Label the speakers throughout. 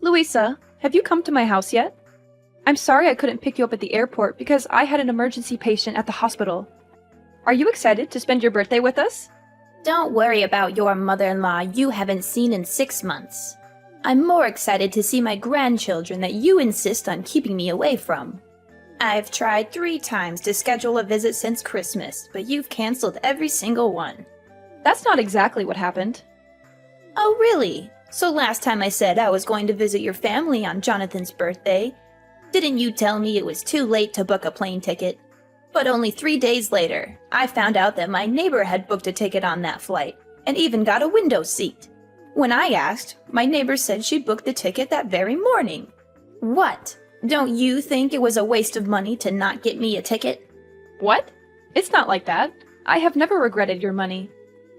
Speaker 1: Louisa, have you come to my house yet? I'm sorry I couldn't pick you up at the airport because I had an emergency patient at the hospital. Are you excited to spend your birthday with us?
Speaker 2: Don't worry about your mother-in-law you haven't seen in 6 months. I'm more excited to see my grandchildren that you insist on keeping me away from. I've tried 3 times to schedule a visit since Christmas, but you've canceled every single one.
Speaker 1: That's not exactly what happened.
Speaker 2: Oh, really? So last time I said I was going to visit your family on Jonathan's birthday, didn't you tell me it was too late to book a plane ticket? But only 3 days later, I found out that my neighbor had booked a ticket on that flight, and even got a window seat. When I asked, my neighbor said she'd booked the ticket that very morning. What? Don't you think it was a waste of money to not get me a ticket?
Speaker 1: What? It's not like that. I have never regretted your money.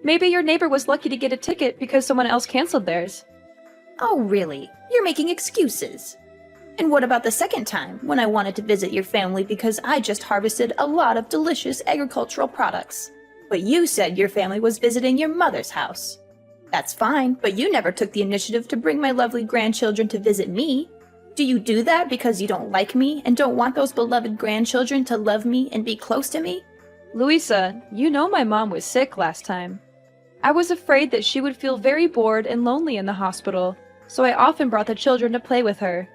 Speaker 1: Maybe your neighbor was lucky to get a ticket because someone else canceled theirs.
Speaker 2: Oh, really? You're making excuses. And what about the second time, when I wanted to visit your family because I just harvested a lot of delicious agricultural products? But you said your family was visiting your mother's house. That's fine, but you never took the initiative to bring my lovely grandchildren to visit me. Do you do that because you don't like me and don't want those beloved grandchildren to love me and be close to me?
Speaker 1: Louisa, you know my mom was sick last time. I was afraid that she would feel very bored and lonely in the hospital, so I often brought the children to play with her.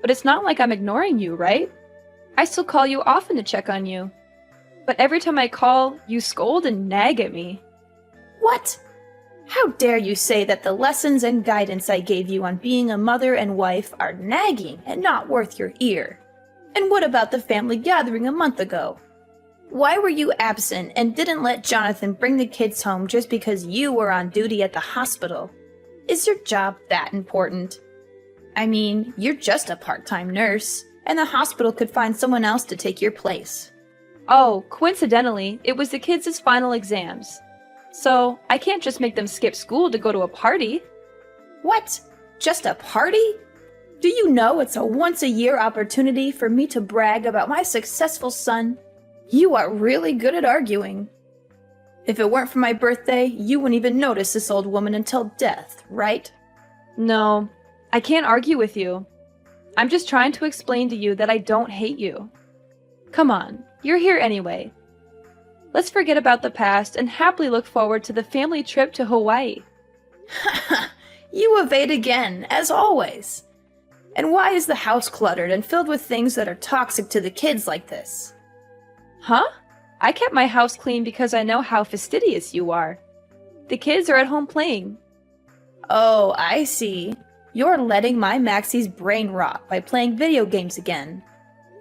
Speaker 1: But it's not like I'm ignoring you, right? I still call you often to check on you. But every time I call, you scold and nag at me.
Speaker 2: What? How dare you say that the lessons and guidance I gave you on being a mother and wife are nagging and not worth your ear? And what about the family gathering a month ago? Why were you absent and didn't let Jonathan bring the kids home just because you were on duty at the hospital? Is your job that important? I mean, you're just a part-time nurse, and the hospital could find someone else to take your place.
Speaker 1: Oh, coincidentally, it was the kids' final exams. So, I can't just make them skip school to go to a party.
Speaker 2: What? Just a party? Do you know it's a once-a-year opportunity for me to brag about my successful son? You are really good at arguing. If it weren't for my birthday, you wouldn't even notice this old woman until death, right?
Speaker 1: No, I can't argue with you. I'm just trying to explain to you that I don't hate you. Come on, you're here anyway. Let's forget about the past and happily look forward to the family trip to Hawaii.
Speaker 2: You evade again, as always. And why is the house cluttered and filled with things that are toxic to the kids like this?
Speaker 1: Huh? I kept my house clean because I know how fastidious you are. The kids are at home playing.
Speaker 2: Oh, I see. You're letting my Maxie's brain rot by playing video games again.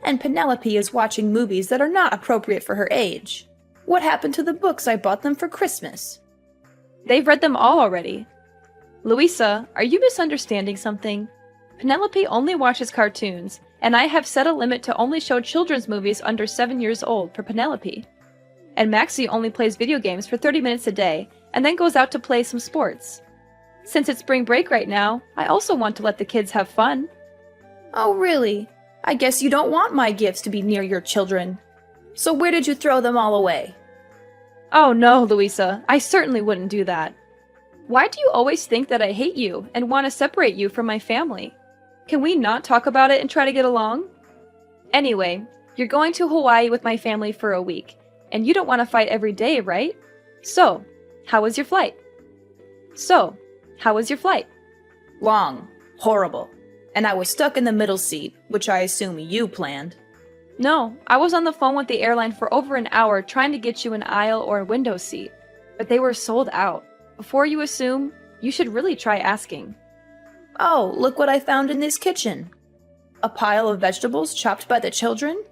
Speaker 2: And Penelope is watching movies that are not appropriate for her age. What happened to the books I bought them for Christmas?
Speaker 1: They've read them all already. Louisa, are you misunderstanding something? Penelope only watches cartoons, and I have set a limit to only show children's movies under 7 years old for Penelope. And Maxie only plays video games for 30 minutes a day, and then goes out to play some sports. Since it's spring break right now, I also want to let the kids have fun.
Speaker 2: Oh, really? I guess you don't want my gifts to be near your children. So where did you throw them all away?
Speaker 1: Oh no, Louisa, I certainly wouldn't do that. Why do you always think that I hate you and want to separate you from my family? Can we not talk about it and try to get along? Anyway, you're going to Hawaii with my family for a week, and you don't want to fight every day, right? So, how was your flight?
Speaker 2: Long. Horrible. And I was stuck in the middle seat, which I assume you planned.
Speaker 1: No, I was on the phone with the airline for over an hour trying to get you an aisle or a window seat, but they were sold out. Before you assume, you should really try asking.
Speaker 2: Oh, look what I found in this kitchen. A pile of vegetables chopped by the children?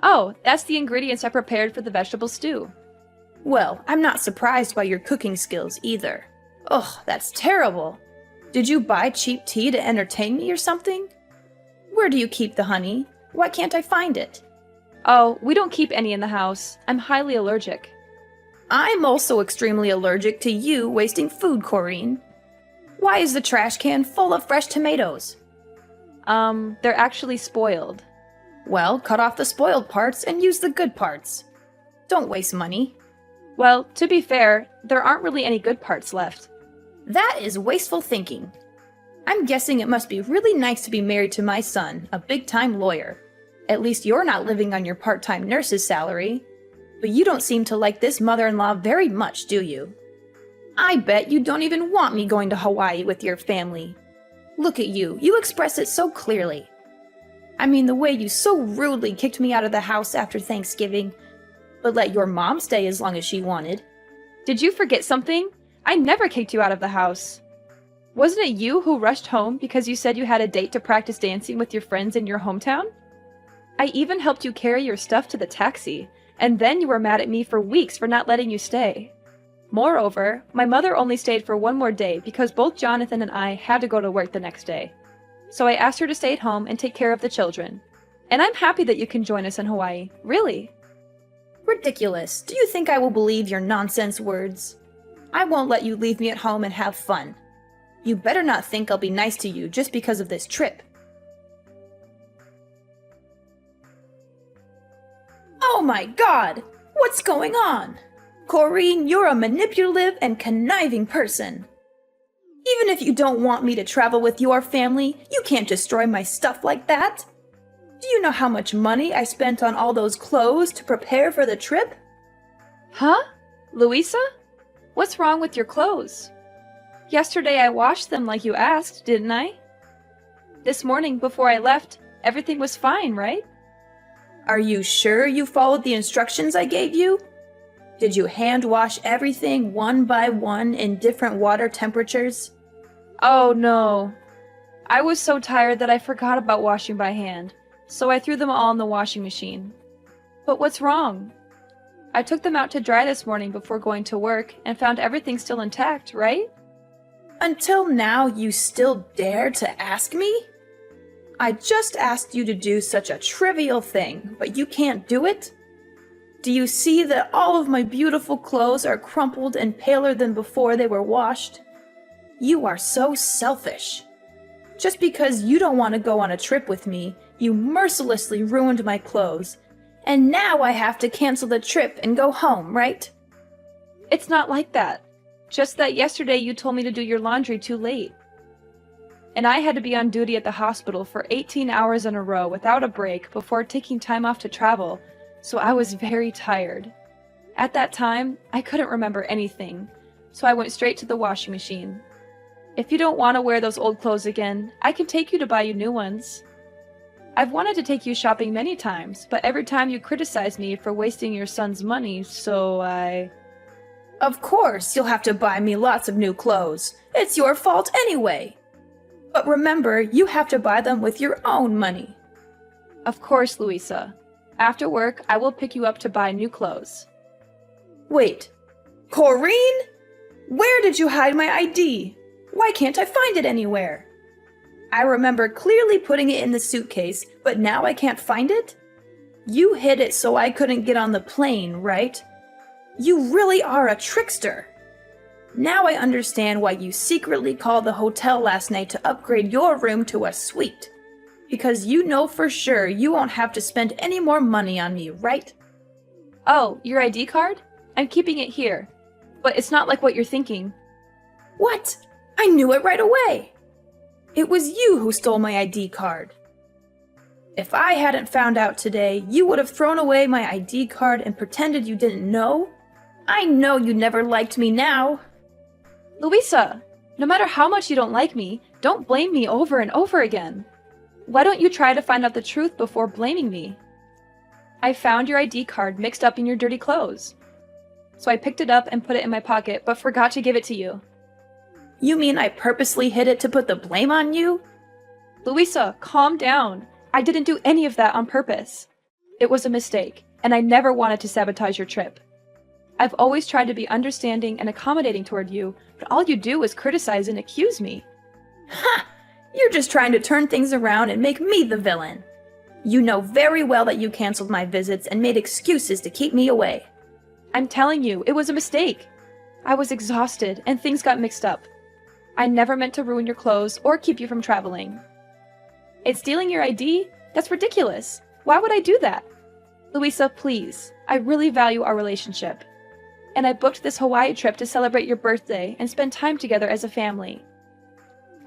Speaker 1: Oh, that's the ingredients I prepared for the vegetable stew.
Speaker 2: Well, I'm not surprised by your cooking skills either. Ugh, that's terrible. Did you buy cheap tea to entertain me or something? Where do you keep the honey? Why can't I find it?
Speaker 1: Oh, we don't keep any in the house. I'm highly allergic.
Speaker 2: I'm also extremely allergic to you wasting food, Corinne. Why is the trash can full of fresh tomatoes?
Speaker 1: They're actually spoiled.
Speaker 2: Well, cut off the spoiled parts and use the good parts. Don't waste money.
Speaker 1: Well, to be fair, there aren't really any good parts left.
Speaker 2: That is wasteful thinking. I'm guessing it must be really nice to be married to my son, a big-time lawyer. At least you're not living on your part-time nurse's salary. But you don't seem to like this mother-in-law very much, do you? I bet you don't even want me going to Hawaii with your family. Look at you, you express it so clearly. I mean, the way you so rudely kicked me out of the house after Thanksgiving, but let your mom stay as long as she wanted.
Speaker 1: Did you forget something? I never kicked you out of the house. Wasn't it you who rushed home because you said you had a date to practice dancing with your friends in your hometown? I even helped you carry your stuff to the taxi, and then you were mad at me for weeks for not letting you stay. Moreover, my mother only stayed for one more day because both Jonathan and I had to go to work the next day. So I asked her to stay at home and take care of the children. And I'm happy that you can join us in Hawaii, really.
Speaker 2: Ridiculous. Do you think I will believe your nonsense words? I won't let you leave me at home and have fun. You better not think I'll be nice to you just because of this trip. Oh my God! What's going on? Corrine, you're a manipulative and conniving person. Even if you don't want me to travel with your family, you can't destroy my stuff like that. Do you know how much money I spent on all those clothes to prepare for the trip?
Speaker 1: Huh? Louisa? What's wrong with your clothes? Yesterday I washed them like you asked, didn't I? This morning before I left, everything was fine, right?
Speaker 2: Are you sure you followed the instructions I gave you? Did you hand wash everything one by one in different water temperatures?
Speaker 1: Oh no. I was so tired that I forgot about washing by hand, so I threw them all in the washing machine. But what's wrong? I took them out to dry this morning before going to work and found everything still intact, right?
Speaker 2: Until now, you still dare to ask me? I just asked you to do such a trivial thing, but you can't do it? Do you see that all of my beautiful clothes are crumpled and paler than before they were washed? You are so selfish. Just because you don't want to go on a trip with me, you mercilessly ruined my clothes. And now I have to cancel the trip and go home, right?
Speaker 1: It's not like that. Just that yesterday you told me to do your laundry too late. And I had to be on duty at the hospital for 18 hours in a row without a break before taking time off to travel, so I was very tired. At that time, I couldn't remember anything, so I went straight to the washing machine. If you don't want to wear those old clothes again, I can take you to buy you new ones. I've wanted to take you shopping many times, but every time you criticize me for wasting your son's money, so I...
Speaker 2: Of course, you'll have to buy me lots of new clothes. It's your fault anyway. But remember, you have to buy them with your own money.
Speaker 1: Of course, Louisa. After work, I will pick you up to buy new clothes.
Speaker 2: Wait, Corrine? Where did you hide my ID? Why can't I find it anywhere? I remember clearly putting it in the suitcase, but now I can't find it? You hid it so I couldn't get on the plane, right? You really are a trickster. Now I understand why you secretly called the hotel last night to upgrade your room to a suite. Because you know for sure you won't have to spend any more money on me, right?
Speaker 1: Oh, your ID card? I'm keeping it here. But it's not like what you're thinking.
Speaker 2: What? I knew it right away. It was you who stole my ID card. If I hadn't found out today, you would have thrown away my ID card and pretended you didn't know. I know you never liked me now.
Speaker 1: Louisa, no matter how much you don't like me, don't blame me over and over again. Why don't you try to find out the truth before blaming me? I found your ID card mixed up in your dirty clothes. So I picked it up and put it in my pocket, but forgot to give it to you.
Speaker 2: You mean I purposely hid it to put the blame on you?
Speaker 1: Louisa, calm down. I didn't do any of that on purpose. It was a mistake, and I never wanted to sabotage your trip. I've always tried to be understanding and accommodating toward you, but all you do is criticize and accuse me.
Speaker 2: Ha! You're just trying to turn things around and make me the villain. You know very well that you canceled my visits and made excuses to keep me away.
Speaker 1: I'm telling you, it was a mistake. I was exhausted, and things got mixed up. I never meant to ruin your clothes or keep you from traveling. It's stealing your ID? That's ridiculous. Why would I do that? Louisa, please. I really value our relationship. And I booked this Hawaii trip to celebrate your birthday and spend time together as a family.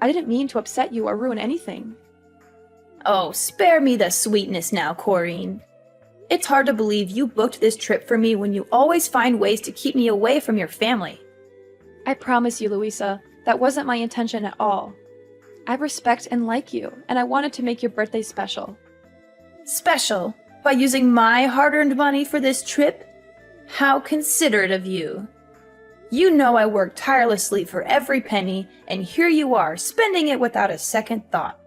Speaker 1: I didn't mean to upset you or ruin anything.
Speaker 2: Oh, spare me the sweetness now, Corrine. It's hard to believe you booked this trip for me when you always find ways to keep me away from your family.
Speaker 1: I promise you, Louisa, that wasn't my intention at all. I respect and like you, and I wanted to make your birthday special.
Speaker 2: Special? By using my hard-earned money for this trip? How considerate of you. You know I worked tirelessly for every penny, and here you are, spending it without a second thought.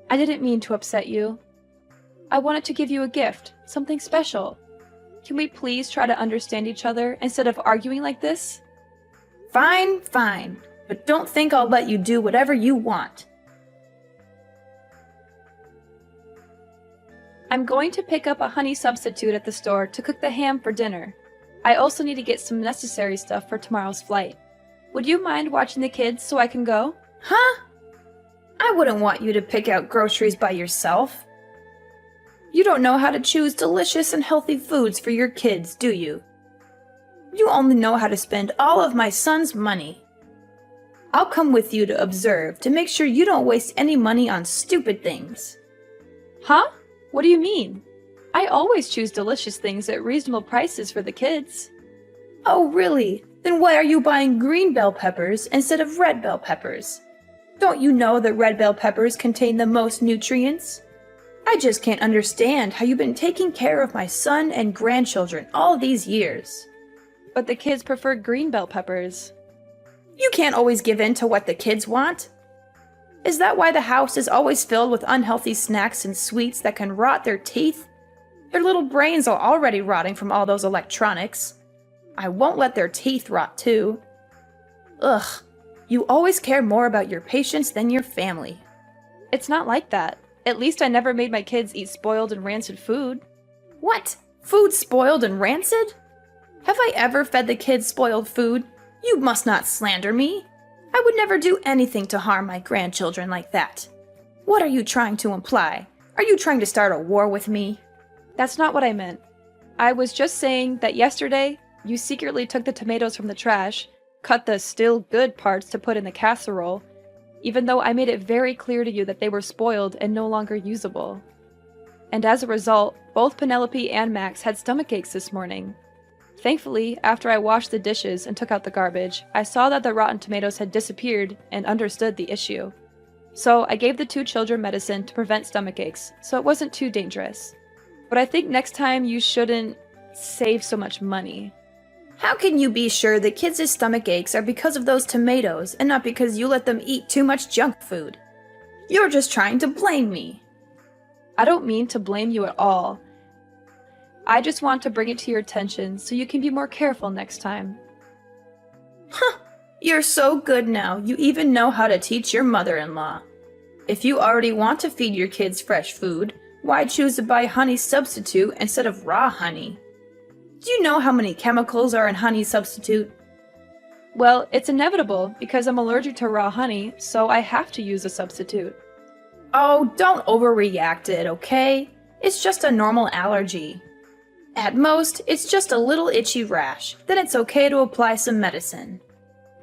Speaker 1: I didn't mean to upset you. I wanted to give you a gift, something special. Can we please try to understand each other instead of arguing like this?
Speaker 2: Fine, fine, but don't think I'll let you do whatever you want.
Speaker 1: I'm going to pick up a honey substitute at the store to cook the ham for dinner. I also need to get some necessary stuff for tomorrow's flight. Would you mind watching the kids so I can go?
Speaker 2: Huh? I wouldn't want you to pick out groceries by yourself. You don't know how to choose delicious and healthy foods for your kids, do you? You only know how to spend all of my son's money. I'll come with you to observe to make sure you don't waste any money on stupid things.
Speaker 1: Huh? What do you mean? I always choose delicious things at reasonable prices for the kids.
Speaker 2: Oh, really? Then why are you buying green bell peppers instead of red bell peppers? Don't you know that red bell peppers contain the most nutrients? I just can't understand how you've been taking care of my son and grandchildren all these years.
Speaker 1: But the kids prefer green bell peppers.
Speaker 2: You can't always give in to what the kids want. Is that why the house is always filled with unhealthy snacks and sweets that can rot their teeth? Their little brains are already rotting from all those electronics. I won't let their teeth rot too. Ugh, you always care more about your patients than your family.
Speaker 1: It's not like that. At least I never made my kids eat spoiled and rancid food.
Speaker 2: What? Food spoiled and rancid? Have I ever fed the kids spoiled food? You must not slander me. I would never do anything to harm my grandchildren like that. What are you trying to imply? Are you trying to start a war with me?
Speaker 1: That's not what I meant. I was just saying that yesterday, you secretly took the tomatoes from the trash, cut the still good parts to put in the casserole, even though I made it very clear to you that they were spoiled and no longer usable. And as a result, both Penelope and Max had stomach aches this morning. Thankfully, after I washed the dishes and took out the garbage, I saw that the rotten tomatoes had disappeared and understood the issue. So I gave the two children medicine to prevent stomach aches, so it wasn't too dangerous. But I think next time you shouldn't save so much money.
Speaker 2: How can you be sure the kids' stomach aches are because of those tomatoes and not because you let them eat too much junk food? You're just trying to blame me.
Speaker 1: I don't mean to blame you at all. I just want to bring it to your attention so you can be more careful next time.
Speaker 2: Huh, you're so good now, you even know how to teach your mother-in-law. If you already want to feed your kids fresh food, why choose to buy honey substitute instead of raw honey? Do you know how many chemicals are in honey substitute?
Speaker 1: Well, it's inevitable because I'm allergic to raw honey, so I have to use a substitute.
Speaker 2: Oh, don't overreact it, okay? It's just a normal allergy. At most, it's just a little itchy rash. Then it's okay to apply some medicine.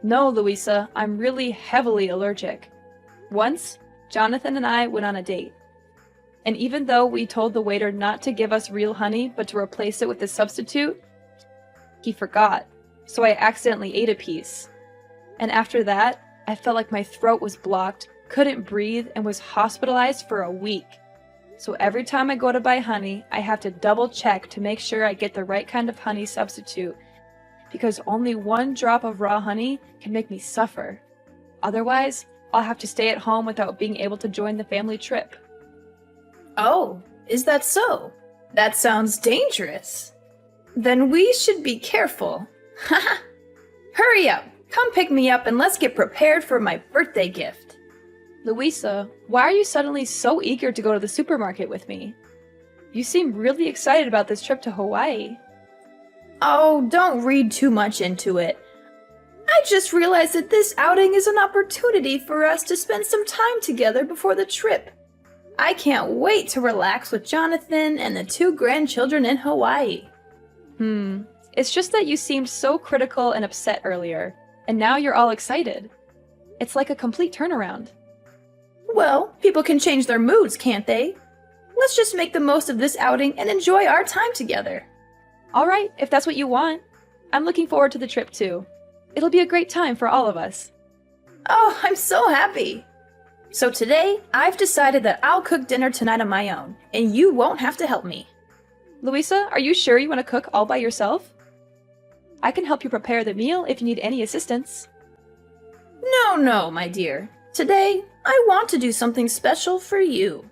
Speaker 1: No, Louisa, I'm really heavily allergic. Once, Jonathan and I went on a date. And even though we told the waiter not to give us real honey but to replace it with a substitute, he forgot, so I accidentally ate a piece. And after that, I felt like my throat was blocked, couldn't breathe, and was hospitalized for a week. So every time I go to buy honey, I have to double check to make sure I get the right kind of honey substitute, because only one drop of raw honey can make me suffer. Otherwise, I'll have to stay at home without being able to join the family trip.
Speaker 2: Oh, is that so? That sounds dangerous. Then we should be careful. Haha! Hurry up! Come pick me up and let's get prepared for my birthday gift.
Speaker 1: Louisa, why are you suddenly so eager to go to the supermarket with me? You seem really excited about this trip to Hawaii.
Speaker 2: Oh, don't read too much into it. I just realized that this outing is an opportunity for us to spend some time together before the trip. I can't wait to relax with Jonathan and the two grandchildren in Hawaii.
Speaker 1: It's just that you seemed so critical and upset earlier, and now you're all excited. It's like a complete turnaround.
Speaker 2: Well, people can change their moods, can't they? Let's just make the most of this outing and enjoy our time together.
Speaker 1: All right, if that's what you want. I'm looking forward to the trip too. It'll be a great time for all of us.
Speaker 2: Oh, I'm so happy. So today, I've decided that I'll cook dinner tonight on my own, and you won't have to help me.
Speaker 1: Louisa, are you sure you want to cook all by yourself? I can help you prepare the meal if you need any assistance.
Speaker 2: No, my dear. Today, I want to do something special for you.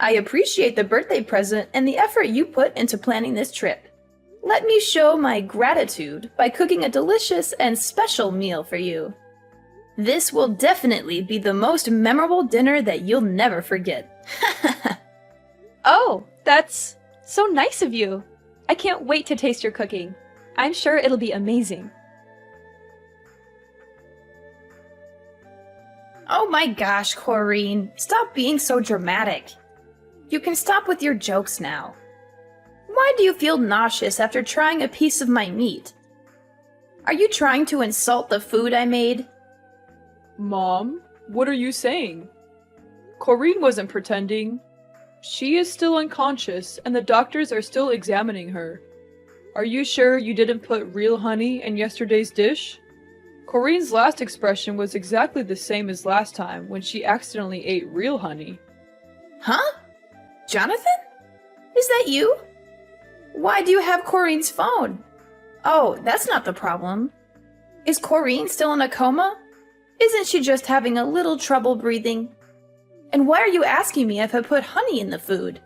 Speaker 2: I appreciate the birthday present and the effort you put into planning this trip. Let me show my gratitude by cooking a delicious and special meal for you. This will definitely be the most memorable dinner that you'll never forget.
Speaker 1: Oh, that's so nice of you. I can't wait to taste your cooking. I'm sure it'll be amazing.
Speaker 2: Oh my gosh, Corrine, stop being so dramatic. You can stop with your jokes now. Why do you feel nauseous after trying a piece of my meat? Are you trying to insult the food I made?
Speaker 3: Mom, what are you saying? Corrine wasn't pretending. She is still unconscious, and the doctors are still examining her. Are you sure you didn't put real honey in yesterday's dish? Corrine's last expression was exactly the same as last time when she accidentally ate real honey.
Speaker 2: Huh? Jonathan? Is that you? Why do you have Corrine's phone? Oh, that's not the problem. Is Corrine still in a coma? Isn't she just having a little trouble breathing? And why are you asking me if I put honey in the food?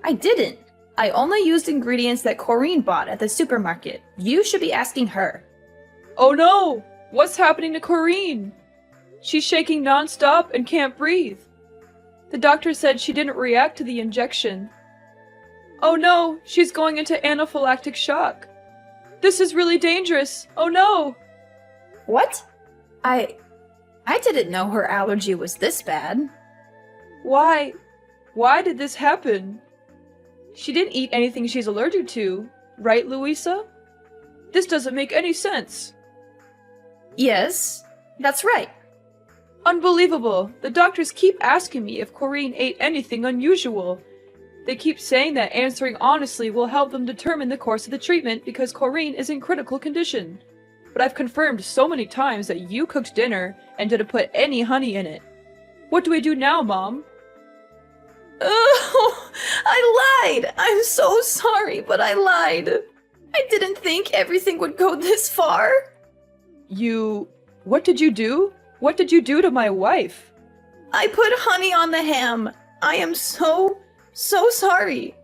Speaker 2: I didn't. I only used ingredients that Corrine bought at the supermarket. You should be asking her.
Speaker 3: Oh no! What's happening to Corrine? She's shaking non-stop and can't breathe. The doctor said she didn't react to the injection. Oh no, she's going into anaphylactic shock. This is really dangerous. Oh no!
Speaker 2: What? I didn't know her allergy was this bad.
Speaker 3: Why? Why did this happen? She didn't eat anything she's allergic to, right, Louisa? This doesn't make any sense.
Speaker 2: Yes, that's right.
Speaker 3: Unbelievable. The doctors keep asking me if Corrine ate anything unusual. They keep saying that answering honestly will help them determine the course of the treatment because Corrine is in critical condition. But I've confirmed so many times that you cooked dinner and didn't put any honey in it. What do we do now, Mom?
Speaker 2: Oh, I lied! I'm so sorry, but I lied. I didn't think everything would go this far.
Speaker 3: What did you do? What did you do to my wife?
Speaker 2: I put honey on the ham. I am so sorry.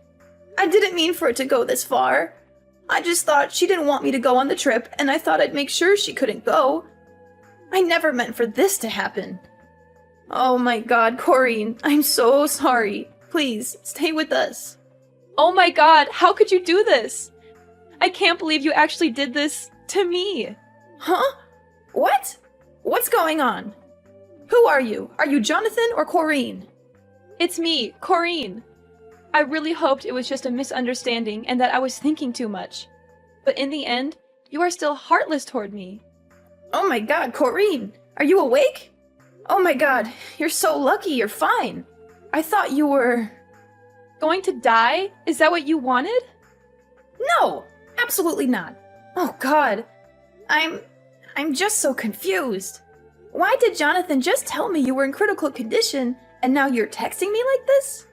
Speaker 2: I didn't mean for it to go this far. I just thought she didn't want me to go on the trip, and I thought I'd make sure she couldn't go. I never meant for this to happen. Oh my god, Corrine, I'm so sorry. Please, stay with us.
Speaker 1: Oh my god, how could you do this? I can't believe you actually did this to me.
Speaker 2: Huh? What? What's going on? Who are you? Are you Jonathan or Corrine?
Speaker 1: It's me, Corrine. I really hoped it was just a misunderstanding and that I was thinking too much. But in the end, you are still heartless toward me.
Speaker 2: Oh my god, Corrine! Are you awake? Oh my god, you're so lucky you're fine. I thought you were...
Speaker 1: Going to die? Is that what you wanted?
Speaker 2: No! Absolutely not. Oh god. I'm just so confused. Why did Jonathan just tell me you were in critical condition and now you're texting me like this?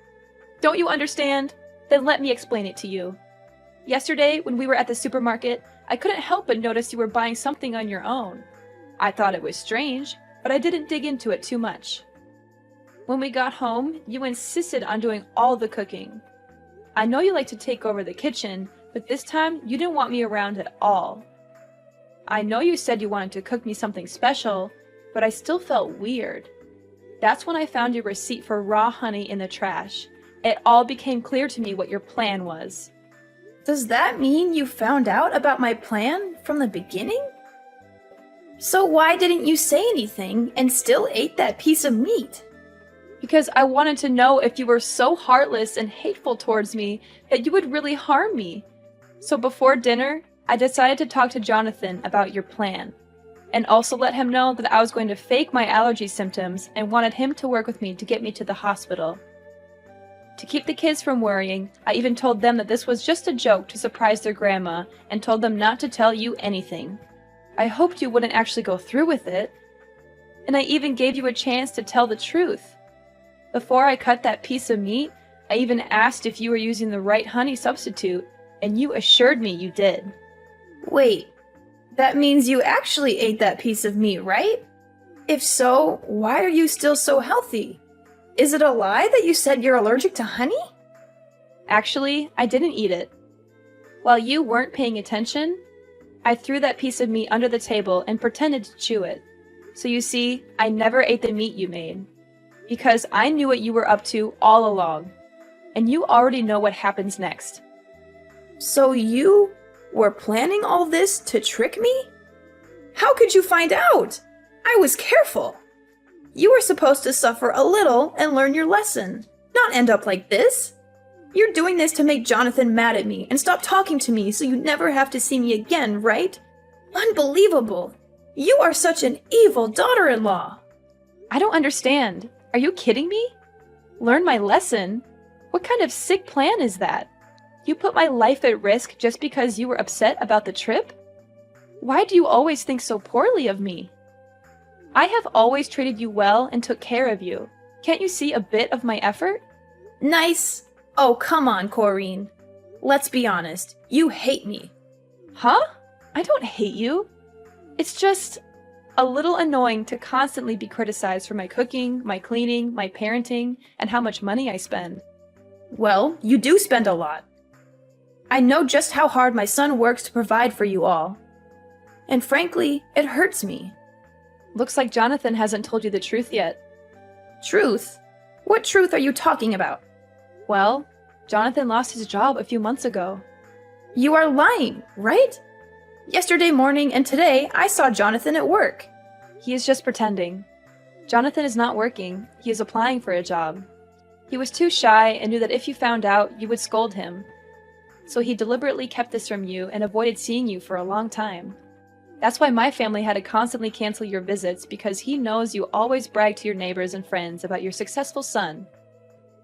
Speaker 1: Don't you understand? Then let me explain it to you. Yesterday, when we were at the supermarket, I couldn't help but notice you were buying something on your own. I thought it was strange, but I didn't dig into it too much. When we got home, you insisted on doing all the cooking. I know you like to take over the kitchen, but this time you didn't want me around at all. I know you said you wanted to cook me something special, but I still felt weird. That's when I found your receipt for raw honey in the trash. It all became clear to me what your plan was.
Speaker 2: Does that mean you found out about my plan from the beginning? So why didn't you say anything and still ate that piece of meat?
Speaker 1: Because I wanted to know if you were so heartless and hateful towards me that you would really harm me. So before dinner, I decided to talk to Jonathan about your plan. and also let him know that I was going to fake my allergy symptoms and wanted him to work with me to get me to the hospital. To keep the kids from worrying, I even told them that this was just a joke to surprise their grandma and told them not to tell you anything. I hoped you wouldn't actually go through with it. And I even gave you a chance to tell the truth. Before I cut that piece of meat, I even asked if you were using the right honey substitute, and you assured me you did.
Speaker 2: Wait, that means you actually ate that piece of meat, right? If so, why are you still so healthy? Is it a lie that you said you're allergic to honey?
Speaker 1: Actually, I didn't eat it. While you weren't paying attention, I threw that piece of meat under the table and pretended to chew it. So you see, I never ate the meat you made. Because I knew what you were up to all along. And you already know what happens next.
Speaker 2: So you were planning all this to trick me? How could you find out? I was careful. You were supposed to suffer a little and learn your lesson, not end up like this. You're doing this to make Jonathan mad at me and stop talking to me so you never have to see me again, right? Unbelievable. You are such an evil daughter-in-law.
Speaker 1: I don't understand. Are you kidding me? Learn my lesson? What kind of sick plan is that? You put my life at risk just because you were upset about the trip? Why do you always think so poorly of me? I have always treated you well and took care of you. Can't you see a bit of my effort?
Speaker 2: Nice. Oh, come on, Corinne. Let's be honest. You hate me.
Speaker 1: Huh? I don't hate you. It's just a little annoying to constantly be criticized for my cooking, my cleaning, my parenting, and how much money I spend.
Speaker 2: Well, you do spend a lot. I know just how hard my son works to provide for you all. And frankly, it hurts me.
Speaker 1: Looks like Jonathan hasn't told you the truth yet.
Speaker 2: Truth? What truth are you talking about?
Speaker 1: Well, Jonathan lost his job a few months ago.
Speaker 2: You are lying, right? Yesterday morning and today, I saw Jonathan at work.
Speaker 1: He is just pretending. Jonathan is not working. He is applying for a job. He was too shy and knew that if you found out, you would scold him. So he deliberately kept this from you and avoided seeing you for a long time. That's why my family had to constantly cancel your visits, because he knows you always brag to your neighbors and friends about your successful son.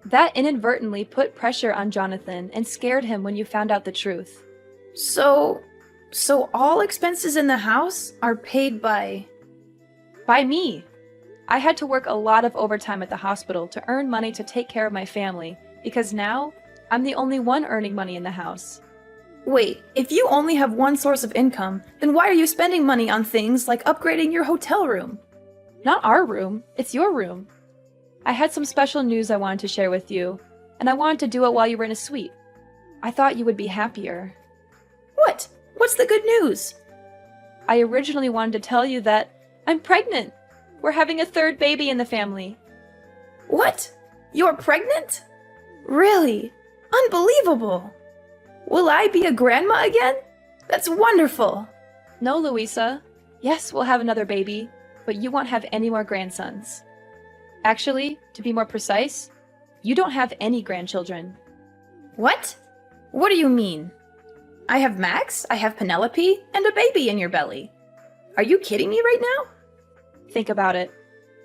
Speaker 1: That inadvertently put pressure on Jonathan and scared him when you found out the truth.
Speaker 2: So all expenses in the house are paid by
Speaker 1: me. I had to work a lot of overtime at the hospital to earn money to take care of my family, because now I'm the only one earning money in the house.
Speaker 2: Wait, if you only have one source of income, then why are you spending money on things like upgrading your hotel room?
Speaker 1: Not our room, it's your room. I had some special news I wanted to share with you, and I wanted to do it while you were in a suite. I thought you would be happier.
Speaker 2: What? What's the good news?
Speaker 1: I originally wanted to tell you that I'm pregnant. We're having a third baby in the family.
Speaker 2: What? You're pregnant? Really? Unbelievable! Will I be a grandma again? That's wonderful!
Speaker 1: No, Louisa. Yes, we'll have another baby, but you won't have any more grandsons. Actually, to be more precise, you don't have any grandchildren.
Speaker 2: What? What do you mean? I have Max, I have Penelope, and a baby in your belly. Are you kidding me right now?
Speaker 1: Think about it.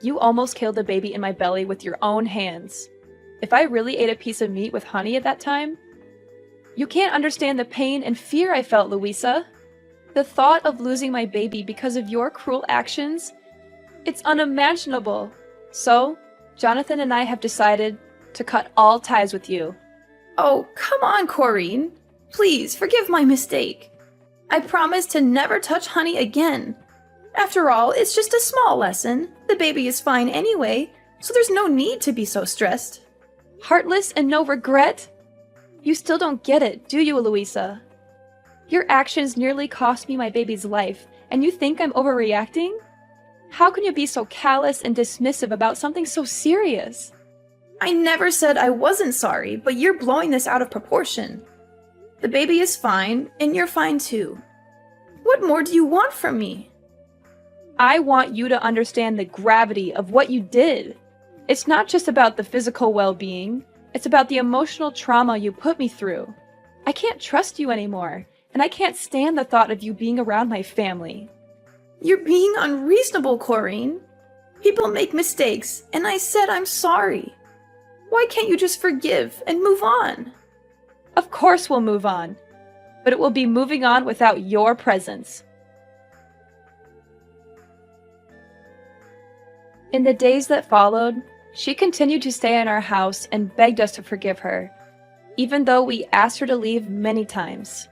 Speaker 1: You almost killed the baby in my belly with your own hands. If I really ate a piece of meat with honey at that time, you can't understand the pain and fear I felt, Louisa. The thought of losing my baby because of your cruel actions, it's unimaginable. So, Jonathan and I have decided to cut all ties with you.
Speaker 2: Oh, come on, Corinne. Please, forgive my mistake. I promise to never touch honey again. After all, it's just a small lesson. The baby is fine anyway, so there's no need to be so stressed.
Speaker 1: Heartless and no regret? You still don't get it, do you, Louisa? Your actions nearly cost me my baby's life, and you think I'm overreacting? How can you be so callous and dismissive about something so serious?
Speaker 2: I never said I wasn't sorry, but you're blowing this out of proportion. The baby is fine, and you're fine too. What more do you want from me?
Speaker 1: I want you to understand the gravity of what you did. It's not just about the physical well-being, it's about the emotional trauma you put me through. I can't trust you anymore, and I can't stand the thought of you being around my family.
Speaker 2: You're being unreasonable, Corrine. People make mistakes, and I said I'm sorry. Why can't you just forgive and move on?
Speaker 1: Of course we'll move on, but it will be moving on without your presence. In the days that followed, she continued to stay in our house and begged us to forgive her, even though we asked her to leave many times.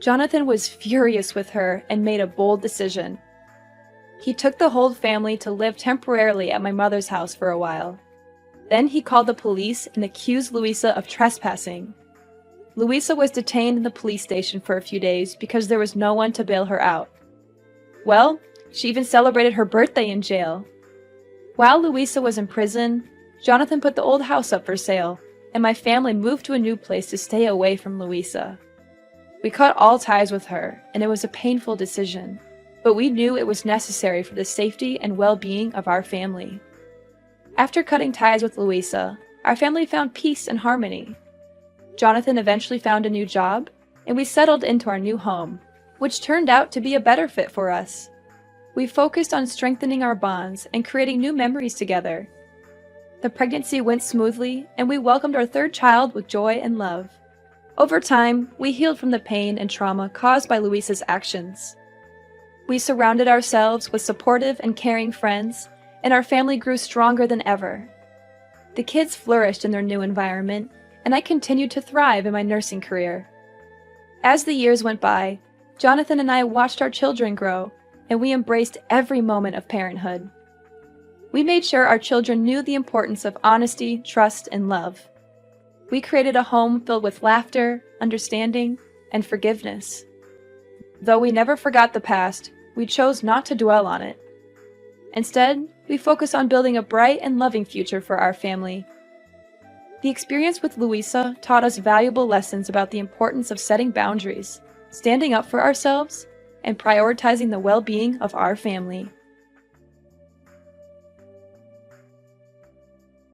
Speaker 1: Jonathan was furious with her and made a bold decision. He took the whole family to live temporarily at my mother's house for a while. Then he called the police and accused Louisa of trespassing. Louisa was detained in the police station for a few days because there was no one to bail her out. Well, she even celebrated her birthday in jail. While Louisa was in prison, Jonathan put the old house up for sale, and my family moved to a new place to stay away from Louisa. We cut all ties with her, and it was a painful decision, but we knew it was necessary for the safety and well-being of our family. After cutting ties with Louisa, our family found peace and harmony. Jonathan eventually found a new job, and we settled into our new home, which turned out to be a better fit for us. We focused on strengthening our bonds and creating new memories together. The pregnancy went smoothly, and we welcomed our third child with joy and love. Over time, we healed from the pain and trauma caused by Louisa's actions. We surrounded ourselves with supportive and caring friends, and our family grew stronger than ever. The kids flourished in their new environment, and I continued to thrive in my nursing career. As the years went by, Jonathan and I watched our children grow, and we embraced every moment of parenthood. We made sure our children knew the importance of honesty, trust, and love. We created a home filled with laughter, understanding, and forgiveness. Though we never forgot the past, we chose not to dwell on it. Instead, we focused on building a bright and loving future for our family. The experience with Louisa taught us valuable lessons about the importance of setting boundaries, standing up for ourselves, and prioritizing the well-being of our family.